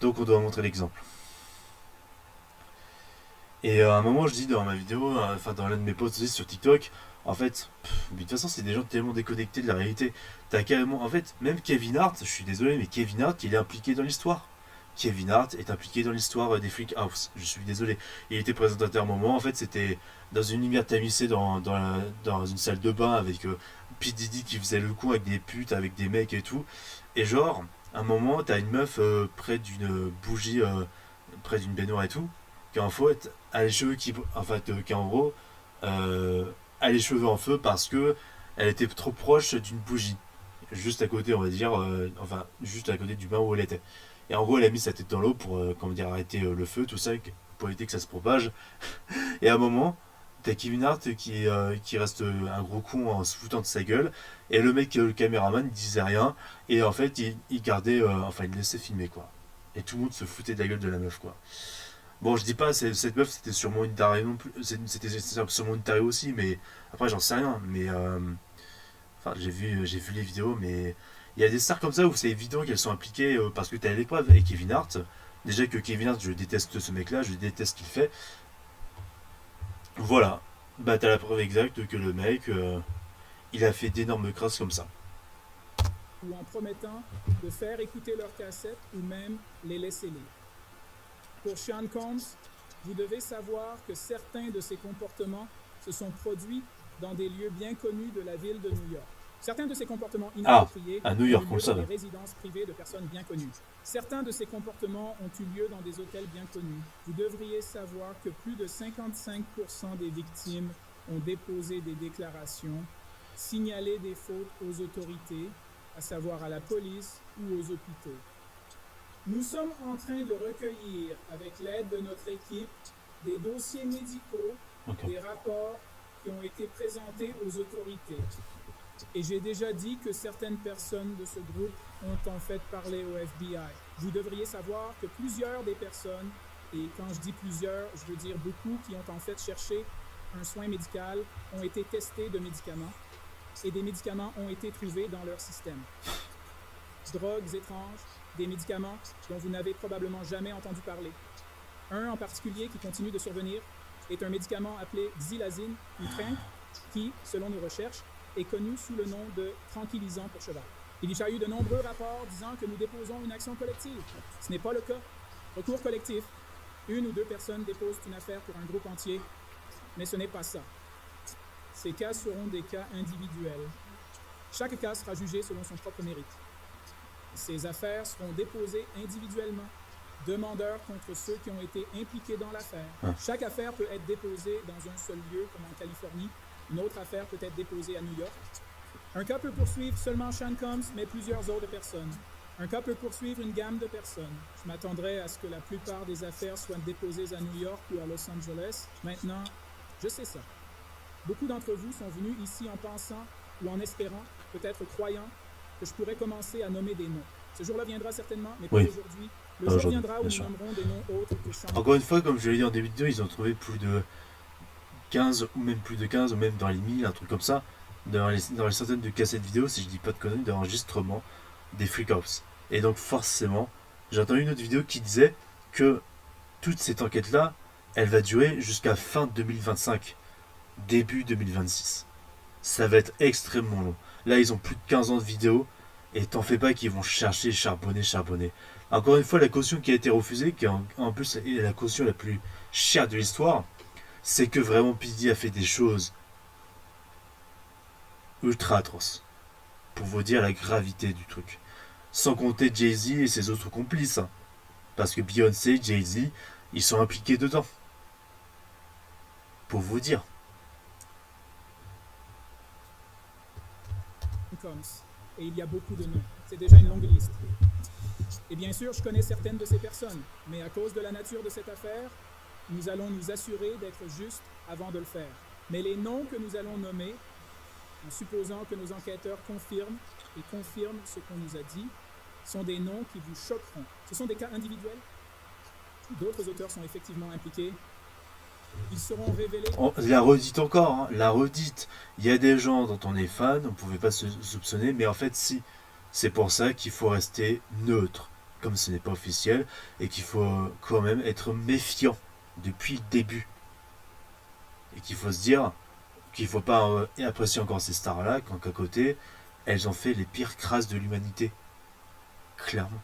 [SPEAKER 1] Donc on doit montrer l'exemple. Et à un moment, je dis dans ma vidéo, enfin dans l'un de mes posts aussi sur TikTok, en fait, de toute façon, c'est des gens tellement déconnectés de la réalité. T'as carrément, en fait, même Kevin Hart, je suis désolé, mais Kevin Hart, il est impliqué dans l'histoire. Kevin Hart est impliqué dans l'histoire des Freak House. Je suis désolé. Il était présentateur à un moment. En fait, c'était dans une lumière tamisée dans une salle de bain avec P. Diddy qui faisait le coup avec des putes, avec des mecs et tout. Et genre, à un moment, t'as une meuf près d'une bougie, près d'une baignoire et tout, qui en fait a les cheveux qui en gros a les cheveux en feu parce que elle était trop proche d'une bougie. Juste à côté, on va dire, juste à côté du bain où elle était. Et en gros, elle a mis sa tête dans l'eau pour arrêter le feu, tout ça, pour éviter que ça se propage. Et à un moment, t'as Kevin Hart qui reste un gros con en se foutant de sa gueule. Et le mec, le caméraman, il disait rien. Et en fait, il gardait, il laissait filmer, quoi. Et tout le monde se foutait de la gueule de la meuf, quoi. Bon, je dis pas, cette meuf, c'était sûrement une tarée non plus. C'était sûrement une tarée aussi, mais après, j'en sais rien. Mais, j'ai vu les vidéos, mais il y a des stars comme ça où c'est évident qu'elles sont impliquées parce que t'es à l'épreuve. Et Kevin Hart, déjà que Kevin Hart, je déteste ce mec-là, je déteste ce qu'il fait. Voilà, bah t'as la preuve exacte que le mec, il a fait d'énormes crasses comme ça.
[SPEAKER 3] Ou en promettant de faire écouter leurs cassettes ou même les laisser lire. Pour Sean Combs, vous devez savoir que certains de ces comportements se sont produits dans des lieux bien connus de la ville de New York. Certains de ces comportements inappropriés
[SPEAKER 1] à New York,
[SPEAKER 3] ont eu lieu
[SPEAKER 1] on le
[SPEAKER 3] dans
[SPEAKER 1] savait.
[SPEAKER 3] des résidences privées de personnes bien connues. Certains de ces comportements ont eu lieu dans des hôtels bien connus. Vous devriez savoir que plus de 55% des victimes ont déposé des déclarations, signalé des fautes aux autorités, à savoir à la police ou aux hôpitaux. Nous sommes en train de recueillir, avec l'aide de notre équipe, des dossiers médicaux, des rapports qui ont été présentés aux autorités. Et j'ai déjà dit que certaines personnes de ce groupe ont en fait parlé au FBI. Vous devriez savoir que plusieurs des personnes, et quand je dis plusieurs, je veux dire beaucoup, qui ont en fait cherché un soin médical, ont été testés de médicaments, et des médicaments ont été trouvés dans leur système. Drogues étranges, des médicaments dont vous n'avez probablement jamais entendu parler. Un en particulier qui continue de survenir est un médicament appelé xylazine ou trinque qui, selon nos recherches, est connu sous le nom de tranquillisant pour cheval. Il y a eu de nombreux rapports disant que nous déposons une action collective. Ce n'est pas le cas. Recours collectif. Une ou deux personnes déposent une affaire pour un groupe entier, mais ce n'est pas ça. Ces cas seront des cas individuels. Chaque cas sera jugé selon son propre mérite. Ces affaires seront déposées individuellement, demandeurs contre ceux qui ont été impliqués dans l'affaire. Chaque affaire peut être déposée dans un seul lieu, comme en Californie. Une autre affaire peut être déposée à New York. Un cas peut poursuivre seulement Sean Combs, mais plusieurs autres personnes. Un cas peut poursuivre une gamme de personnes. Je m'attendrais à ce que la plupart des affaires soient déposées à New York ou à Los Angeles. Maintenant, je sais ça. Beaucoup d'entre vous sont venus ici en pensant ou en espérant, peut-être croyant, que je pourrais commencer à nommer des noms. Ce jour-là viendra certainement, mais pas aujourd'hui. Le jour viendra où nous nommerons des noms autres que Sean.
[SPEAKER 1] Encore une fois, comme je l'ai dit en début de vidéo, ils ont trouvé plus de 15 ou même plus de 15 ou même dans les 1000, un truc comme ça, dans les centaines de cassettes vidéo, si je dis pas de conneries, d'enregistrement des Freak House. Et donc forcément, j'ai entendu une autre vidéo qui disait que toute cette enquête-là, elle va durer jusqu'à fin 2025, début 2026. Ça va être extrêmement long. Là, ils ont plus de 15 ans de vidéo, et t'en fais pas qu'ils vont chercher, charbonner. Encore une fois, la caution qui a été refusée, qui en plus est la caution la plus chère de l'histoire, c'est que vraiment P. Diddy a fait des choses ultra atroces. Pour vous dire la gravité du truc. Sans compter Jay-Z et ses autres complices. Hein. Parce que Beyoncé, Jay-Z, ils sont impliqués dedans. Pour vous dire.
[SPEAKER 3] Et il y a beaucoup de noms. C'est déjà une longue liste. Et bien sûr, je connais certaines de ces personnes, mais à cause de la nature de cette affaire, Nous allons nous assurer d'être justes avant de le faire. Mais les noms que nous allons nommer, en supposant que nos enquêteurs confirment ce qu'on nous a dit, sont des noms qui vous choqueront. Ce sont des cas individuels. D'autres auteurs sont effectivement impliqués. Ils seront révélés.
[SPEAKER 1] On la redite encore, hein, la redite. Il y a des gens dont on est fan, on ne pouvait pas se soupçonner, mais en fait si. C'est pour ça qu'il faut rester neutre, comme ce n'est pas officiel, et qu'il faut quand même être méfiant depuis le début. Et qu'il faut se dire qu'il ne faut pas apprécier encore ces stars-là, quand qu'à côté, elles ont fait les pires crasses de l'humanité. Clairement.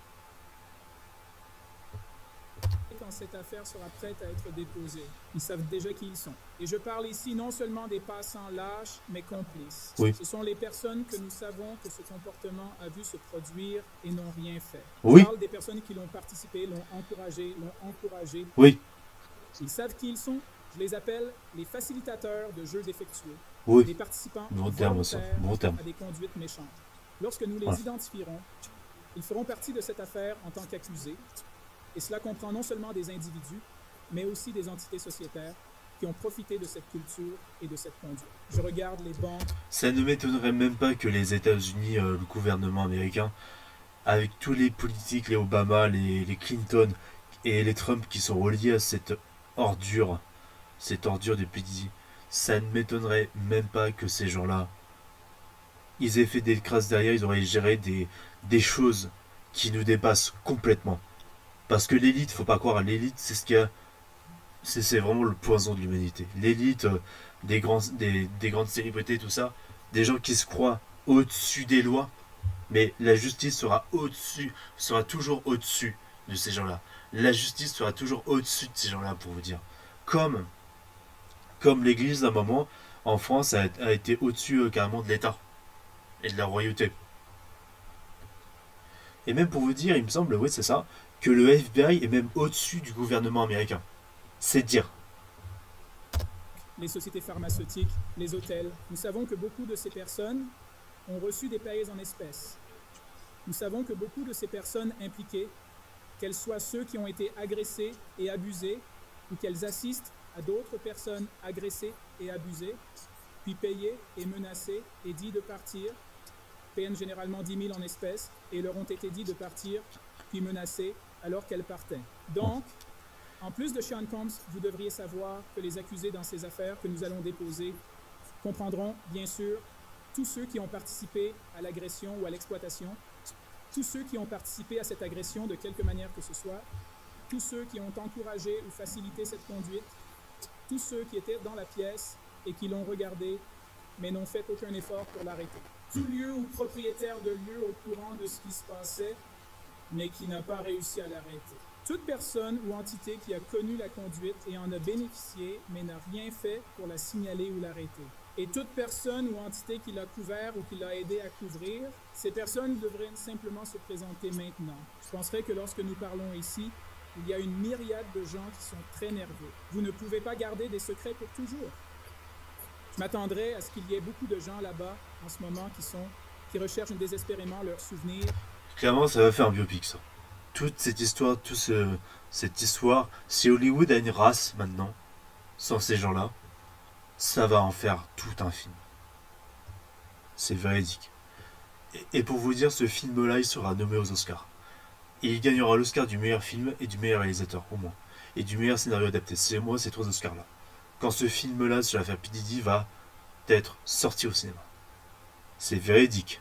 [SPEAKER 3] Quand cette affaire sera prête à être déposée, ils savent déjà qui ils sont. Et je parle ici non seulement des passants lâches, mais complices.
[SPEAKER 1] Oui.
[SPEAKER 3] Ce sont les personnes que nous savons que ce comportement a vu se produire et n'ont rien fait.
[SPEAKER 1] Oui.
[SPEAKER 3] Je parle des personnes qui l'ont participé, l'ont encouragé.
[SPEAKER 1] Oui,
[SPEAKER 3] Ils savent qui ils sont. Je les appelle les facilitateurs de jeux défectueux.
[SPEAKER 1] oui.
[SPEAKER 3] Des participants
[SPEAKER 1] Bon terme, ça.
[SPEAKER 3] volontaires
[SPEAKER 1] Bon terme.
[SPEAKER 3] à des conduites méchantes. Lorsque nous les
[SPEAKER 1] Voilà.
[SPEAKER 3] identifierons, ils feront partie de cette affaire en tant qu'accusés. Et cela comprend non seulement des individus, mais aussi des entités sociétaires qui ont profité de cette culture et de cette conduite. Je regarde les banques.
[SPEAKER 1] Ça ne m'étonnerait même pas que les États-Unis, le gouvernement américain, avec tous les politiques, les Obama, les Clinton et les Trump qui sont reliés à cette ordure de PDD, ça ne m'étonnerait même pas que ces gens-là, ils aient fait des crasses derrière, ils auraient géré des choses qui nous dépassent complètement. Parce que l'élite, faut pas croire, l'élite, c'est ce qu'il y a. C'est vraiment le poison de l'humanité. L'élite, des grandes célébrités, tout ça, des gens qui se croient au-dessus des lois, mais la justice sera toujours au-dessus de ces gens-là. La justice sera toujours au-dessus de ces gens-là, pour vous dire. Comme l'Église, à un moment, en France, a été au-dessus carrément de l'État et de la royauté. Et même pour vous dire, il me semble, oui, c'est ça, que le FBI est même au-dessus du gouvernement américain. C'est dire.
[SPEAKER 3] Les sociétés pharmaceutiques, les hôtels. Nous savons que beaucoup de ces personnes ont reçu des payes en espèces. Nous savons que beaucoup de ces personnes impliquées, qu'elles soient ceux qui ont été agressés et abusés, ou qu'elles assistent à d'autres personnes agressées et abusées, puis payées et menacées et dit de partir, payant généralement 10 000 en espèces, et leur ont été dit de partir, puis menacées alors qu'elles partaient. Donc, en plus de Sean Combs, vous devriez savoir que les accusés dans ces affaires que nous allons déposer comprendront, bien sûr, tous ceux qui ont participé à l'agression ou à l'exploitation, tous ceux qui ont participé à cette agression de quelque manière que ce soit, tous ceux qui ont encouragé ou facilité cette conduite, tous ceux qui étaient dans la pièce et qui l'ont regardé, mais n'ont fait aucun effort pour l'arrêter. Tout lieu ou propriétaire de lieu au courant de ce qui se passait, mais qui n'a pas réussi à l'arrêter. Toute personne ou entité qui a connu la conduite et en a bénéficié, mais n'a rien fait pour la signaler ou l'arrêter. Et toute personne ou entité qui l'a couvert ou qui l'a aidé à couvrir, ces personnes devraient simplement se présenter maintenant. Je penserais que lorsque nous parlons ici, il y a une myriade de gens qui sont très nerveux. Vous ne pouvez pas garder des secrets pour toujours. Je m'attendrais à ce qu'il y ait beaucoup de gens là-bas, en ce moment, qui recherchent désespérément leurs souvenirs.
[SPEAKER 1] Clairement, ça va faire un biopic, ça. Toute cette histoire, cette histoire, si Hollywood a une race maintenant, sans ces gens-là, ça va en faire tout un film. C'est véridique. Et pour vous dire, ce film-là, il sera nommé aux Oscars. Et il gagnera l'Oscar du meilleur film et du meilleur réalisateur, au moins. Et du meilleur scénario adapté. C'est moi, ces trois Oscars-là. Quand ce film-là, sur l'affaire P. Diddy, va être sorti au cinéma. C'est véridique.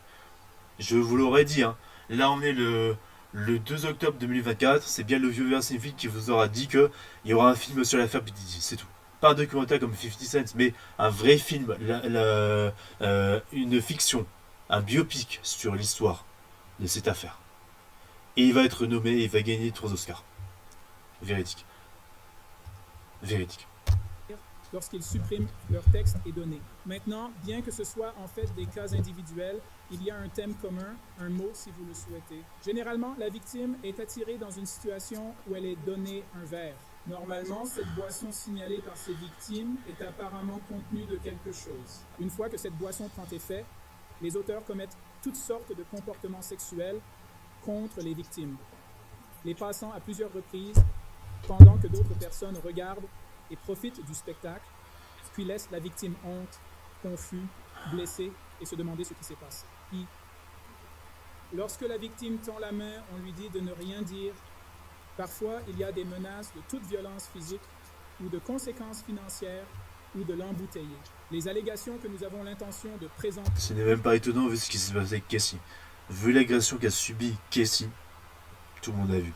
[SPEAKER 1] Je vous l'aurais dit, hein. Là, on est le 2 octobre 2024. C'est bien le vieux Versinfil qui vous aura dit qu'il y aura un film sur l'affaire P. Diddy. C'est tout. Pas un documentaire comme 50 Cent, mais un vrai film. Une fiction. Un biopic sur l'histoire de cette affaire. Et il va être nommé et il va gagner 3 Oscars. Véridique. Véridique.
[SPEAKER 3] Lorsqu'ils suppriment leur texte et données. Maintenant, bien que ce soit en fait des cas individuels, il y a un thème commun, un mot si vous le souhaitez. Généralement, la victime est attirée dans une situation où elle est donnée un verre. Normalement, cette boisson signalée par ces victimes est apparemment contenue de quelque chose. Une fois que cette boisson prend effet, les auteurs commettent toutes sortes de comportements sexuels contre les victimes, les passant à plusieurs reprises pendant que d'autres personnes regardent et profitent du spectacle, puis laissent la victime honte, confus, blessé et se demander ce qui s'est passé. Lorsque la victime tend la main, on lui dit de ne rien dire. Parfois, il y a des menaces de toute violence physique ou de conséquences financières ou de l'embouteiller. Les allégations que nous avons l'intention de présenter...
[SPEAKER 1] Ce n'est même pas étonnant vu ce qui s'est passé avec Casey. Vu l'agression qu'a subie Casey, tout le monde a vu.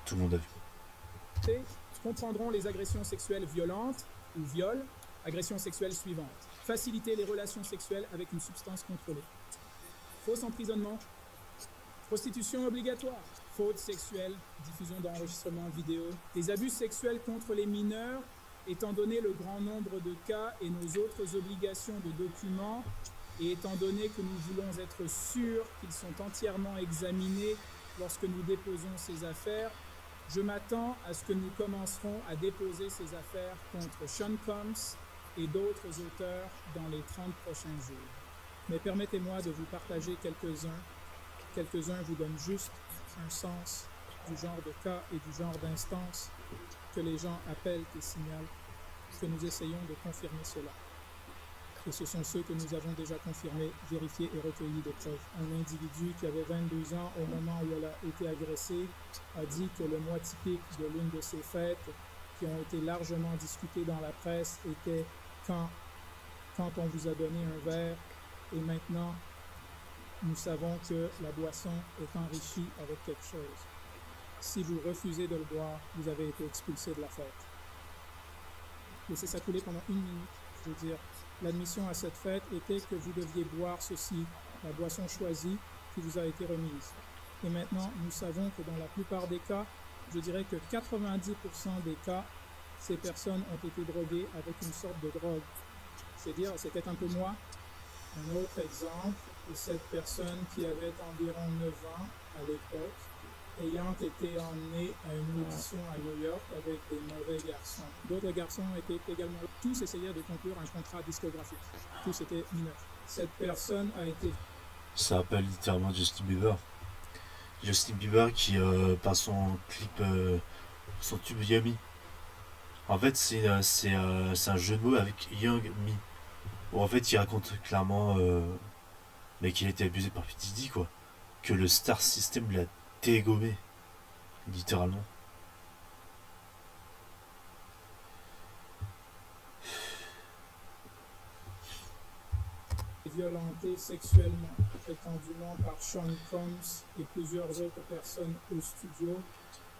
[SPEAKER 1] Tout le monde a vu.
[SPEAKER 3] comprendront les agressions sexuelles violentes ou viol, agression sexuelle suivante. Faciliter les relations sexuelles avec une substance contrôlée. Faux emprisonnement. Prostitution obligatoire. Faute sexuelle. Diffusion d'enregistrements vidéo. Des abus sexuels contre les mineurs, étant donné le grand nombre de cas et nos autres obligations de documents, et étant donné que nous voulons être sûrs qu'ils sont entièrement examinés lorsque nous déposons ces affaires, je m'attends à ce que nous commencerons à déposer ces affaires contre Sean Combs et d'autres auteurs dans les 30 prochains jours. Mais permettez-moi de vous partager quelques-uns. Quelques-uns vous donnent juste un sens du genre de cas et du genre d'instance que les gens appellent et signalent, que nous essayons de confirmer cela. Et ce sont ceux que nous avons déjà confirmés, vérifiés et recueillis des preuves. Un individu qui avait 22 ans au moment où elle a été agressée a dit que le mois typique de l'une de ces fêtes, qui ont été largement discutées dans la presse, était quand on vous a donné un verre et maintenant nous savons que la boisson est enrichie avec quelque chose. Si vous refusez de le boire, vous avez été expulsé de la fête. Laissez ça couler pendant 1 minute. Je veux dire, l'admission à cette fête était que vous deviez boire ceci, la boisson choisie qui vous a été remise. Et maintenant, nous savons que dans la plupart des cas, je dirais que 90% des cas, ces personnes ont été droguées avec une sorte de drogue. C'est-à-dire, c'était un peu moi. Un autre exemple, cette personne qui avait environ 9 ans à l'époque, ayant été emmené à une audition à New York avec des mauvais garçons. D'autres garçons étaient également là. Tous essayaient de conclure un contrat discographique. Tous étaient mineurs. Cette personne a été...
[SPEAKER 1] Ça rappelle littéralement Justin Bieber. Justin Bieber qui, par son clip, son tube Yummy. En fait, c'est un jeu de mots avec Young Me. Où en fait, il raconte clairement mais qu'il a été abusé par P. Diddy, quoi. Que le Star System l'a dégommé. Littéralement.
[SPEAKER 3] violenté sexuellement, prétendument par Sean Combs et plusieurs autres personnes au studio,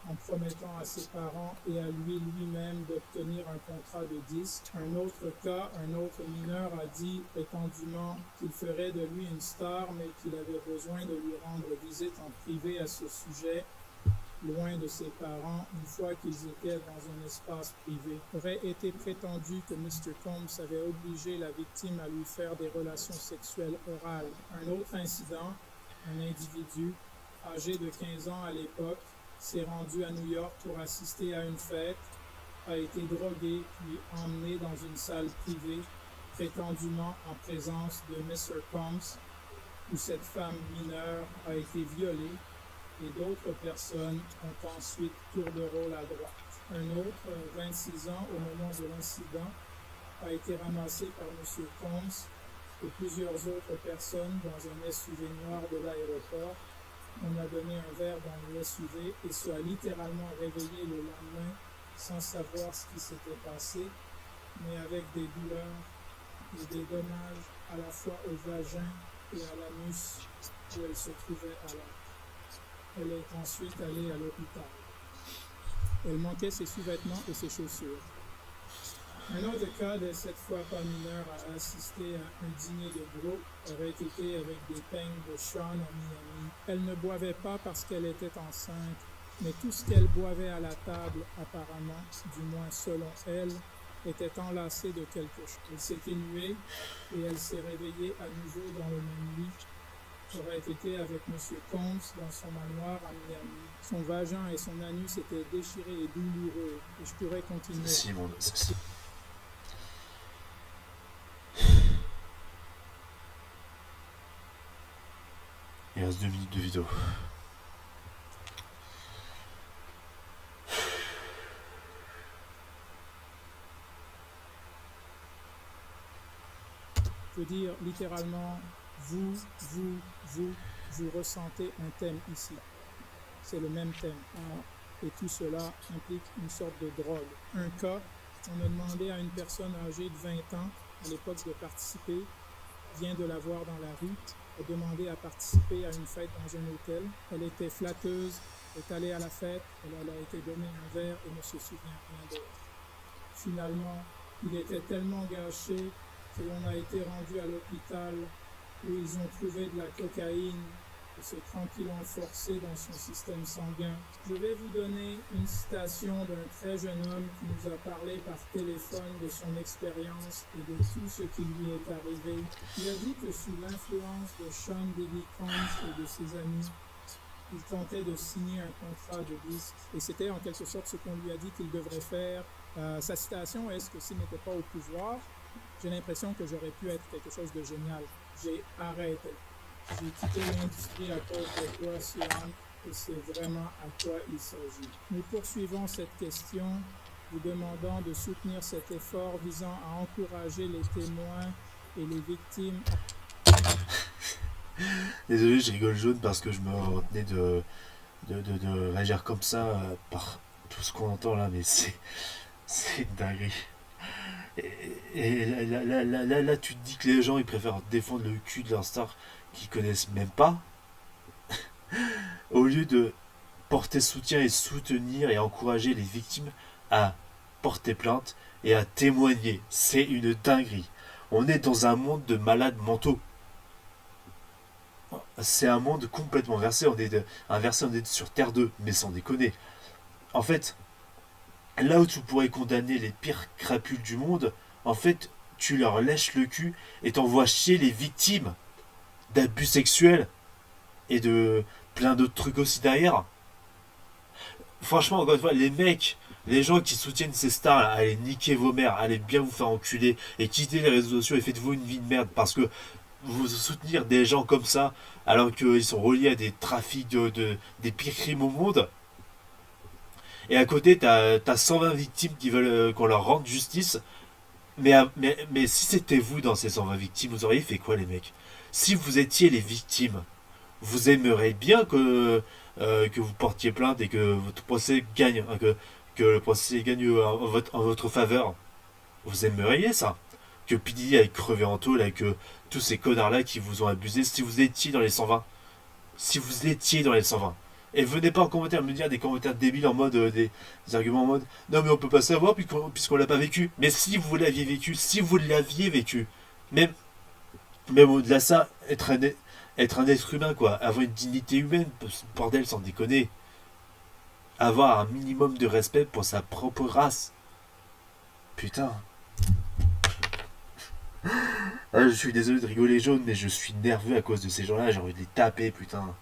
[SPEAKER 3] en promettant à ses parents et à lui-même d'obtenir un contrat de disque. Un autre cas, un autre mineur a dit prétendument qu'il ferait de lui une star, mais qu'il avait besoin de lui rendre visite en privé à ce sujet, loin de ses parents, une fois qu'ils étaient dans un espace privé. Aurait été prétendu que Mr. Combs avait obligé la victime à lui faire des relations sexuelles orales. Un autre incident, un individu âgé de 15 ans à l'époque, s'est rendu à New York pour assister à une fête, a été drogué puis emmené dans une salle privée, prétendument en présence de Mr. Combs, où cette femme mineure a été violée et d'autres personnes ont ensuite tour de rôle à droite. Un autre, 26 ans au moment de l'incident, a été ramassé par M. Combs et plusieurs autres personnes dans un SUV noir de l'aéroport. On a donné un verre dans le SUV et soit littéralement réveillé le lendemain sans savoir ce qui s'était passé, mais avec des douleurs et des dommages à la fois au vagin et à l'anus où elle se trouvait alors. Elle est ensuite allée à l'hôpital. Elle manquait ses sous-vêtements et ses chaussures. Un autre cas de cette fois pas mineur a assisté à un dîner de groupe aurait été avec des peignes de Sean à Miami. Elle ne boivait pas parce qu'elle était enceinte, mais tout ce qu'elle boivait à la table, apparemment, du moins selon elle, était enlacé de quelque chose. Elle s'était nuée et elle s'est réveillée à nouveau dans le même lit. Aurait été avec M. Combs dans son manoir à Miami. Son vagin et son anus étaient déchirés et douloureux. Et je pourrais continuer.
[SPEAKER 1] Si, bon, Il reste 2 minutes de vidéo.
[SPEAKER 3] Je veux dire littéralement, vous ressentez un thème ici. C'est le même thème. Et tout cela implique une sorte de drogue. Un cas, on a demandé à une personne âgée de 20 ans, à l'époque de participer, vient de la voir dans la rue, a demandé à participer à une fête dans un hôtel. Elle était flatteuse, est allée à la fête, elle a été donnée un verre et ne se souvient rien d'autre. Finalement, il était tellement gâché que l'on a été rendu à l'hôpital où ils ont trouvé de la cocaïne et se tranquillement forcé dans son système sanguin. Je vais vous donner une citation d'un très jeune homme qui nous a parlé par téléphone de son expérience et de tout ce qui lui est arrivé. Il a dit que sous l'influence de Sean Diddy Combs et de ses amis, il tentait de signer un contrat de disque et c'était en quelque sorte ce qu'on lui a dit qu'il devrait faire. Sa citation est: que s'il n'était pas au pouvoir, j'ai l'impression que j'aurais pu être quelque chose de génial. J'ai arrêté. J'ai quitté l'industrie à cause de toi, Sian, et c'est vraiment à quoi il s'agit. Nous poursuivons cette question, vous demandant de soutenir cet effort visant à encourager les témoins et les victimes.
[SPEAKER 1] Désolé, je rigole jaune parce que je me retenais de réagir comme ça par tout ce qu'on entend là, mais c'est une dinguerie. Et là, tu te dis que les gens ils préfèrent défendre le cul de leur star qu'ils connaissent même pas, au lieu de porter soutien et soutenir et encourager les victimes à porter plainte et à témoigner. C'est une dinguerie. On est dans un monde de malades mentaux. C'est un monde complètement inversé. On est sur Terre 2, mais sans déconner. En fait, là où tu pourrais condamner les pires crapules du monde, en fait, tu leur lèches le cul et t'envoies chier les victimes d'abus sexuels et de plein d'autres trucs aussi derrière. Franchement, encore une fois, les mecs, les gens qui soutiennent ces stars, là, allez niquer vos mères, allez bien vous faire enculer et quittez les réseaux sociaux et faites-vous une vie de merde parce que vous soutenir des gens comme ça alors qu'ils sont reliés à des trafics des pires crimes au monde. Et à côté, t'as 120 victimes qui veulent qu'on leur rende justice. Mais si c'était vous dans ces 120 victimes, vous auriez fait quoi, les mecs? Si vous étiez les victimes, vous aimeriez bien que vous portiez plainte et que votre procès gagne, hein, que le procès gagne en votre faveur. Vous aimeriez ça? Que P. Diddy aille crever en tôle avec tous ces connards-là qui vous ont abusé si vous étiez dans les 120. Si vous étiez dans les 120. Et venez pas en commentaire me dire des commentaires débiles en mode des arguments en mode non mais on peut pas savoir puisqu'on l'a pas vécu. Mais si vous l'aviez vécu, si vous l'aviez vécu, même au-delà de ça, être un être humain quoi, avoir une dignité humaine, bordel sans déconner. Avoir un minimum de respect pour sa propre race. Putain. Ah, je suis désolé de rigoler jaune, mais je suis nerveux à cause de ces gens-là, j'ai envie de les taper, putain.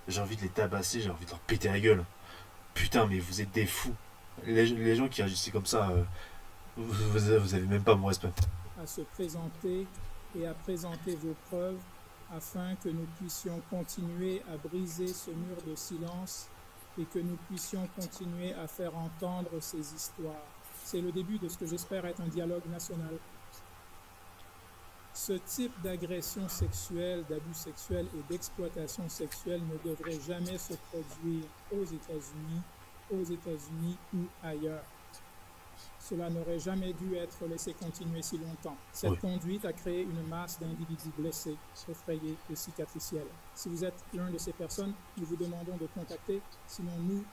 [SPEAKER 1] J'ai envie de les tabasser, j'ai envie de leur péter la gueule. Putain, mais vous êtes des fous. Les gens qui agissent comme ça, vous avez même pas mon respect.
[SPEAKER 3] À se présenter et à présenter vos preuves afin que nous puissions continuer à briser ce mur de silence et que nous puissions continuer à faire entendre ces histoires. C'est le début de ce que j'espère être un dialogue national. Ce type d'agression sexuelle, d'abus sexuels et d'exploitation sexuelle ne devrait jamais se produire aux États-Unis ou ailleurs. Cela n'aurait jamais dû être laissé continuer si longtemps. Cette conduite a créé une masse d'individus blessés, effrayés et cicatriciels. Si vous êtes l'un de ces personnes, nous vous demandons de contacter, sinon nous,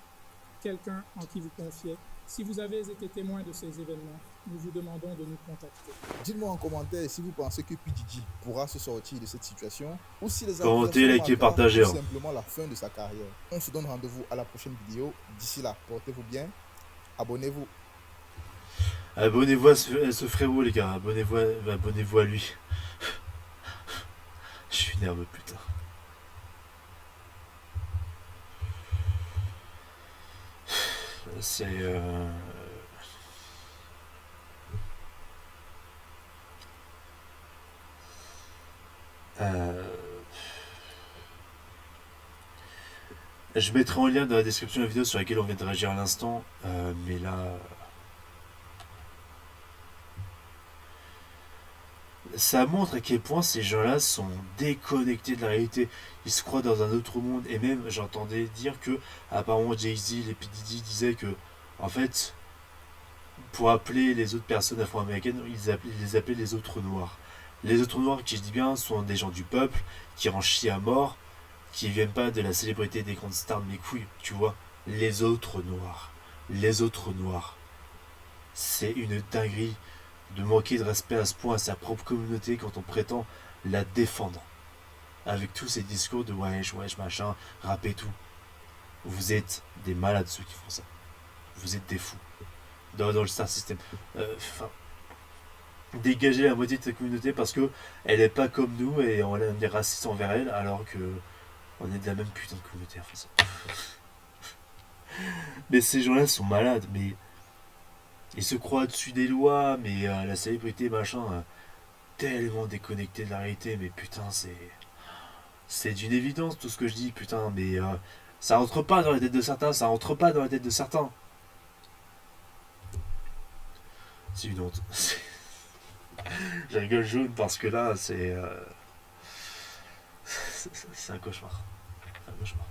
[SPEAKER 3] quelqu'un en qui vous confiez. Si vous avez été témoin de ces événements, nous vous demandons de nous contacter.
[SPEAKER 2] Dites-moi en commentaire si vous pensez que P. Diddy pourra se sortir de cette situation ou si les
[SPEAKER 1] commentez, likez, partagez.
[SPEAKER 2] Tout simplement la fin de sa carrière. On se donne rendez-vous à la prochaine vidéo. D'ici là, portez-vous bien. Abonnez-vous.
[SPEAKER 1] Abonnez-vous à ce frérot, les gars. Abonnez-vous à lui. Je suis nerveux, putain. C'est... Je mettrai en lien dans la description de la vidéo sur laquelle on vient de réagir à l'instant, mais là... ça montre à quel point ces gens-là sont déconnectés de la réalité. Ils se croient dans un autre monde. Et même, j'entendais dire que, apparemment, Jay-Z et P. Diddy disaient que, en fait, pour appeler les autres personnes afro-américaines, ils les appelaient les autres noirs. Les autres noirs, qui je dis bien, sont des gens du peuple, qui rangent chier à mort, qui viennent pas de la célébrité des grandes stars de mes couilles, tu vois. Les autres noirs. Les autres noirs. C'est une dinguerie de manquer de respect à ce point à sa propre communauté quand on prétend la défendre. Avec tous ces discours de wesh, wesh, machin, rap et tout. Vous êtes des malades ceux qui font ça. Vous êtes des fous. Dans le star system. Enfin, dégager la moitié de sa communauté parce que elle est pas comme nous et on est raciste envers elle alors que on est de la même putain de communauté. Enfin, mais ces gens-là sont malades, mais ils se croient au-dessus des lois, mais la célébrité machin, tellement déconnecté de la réalité, mais putain c'est d'une évidence tout ce que je dis, putain, mais ça rentre pas dans la tête de certains, ça rentre pas dans la tête de certains. C'est une honte. Je rigole jaune parce que là c'est un cauchemar. C'est un cauchemar.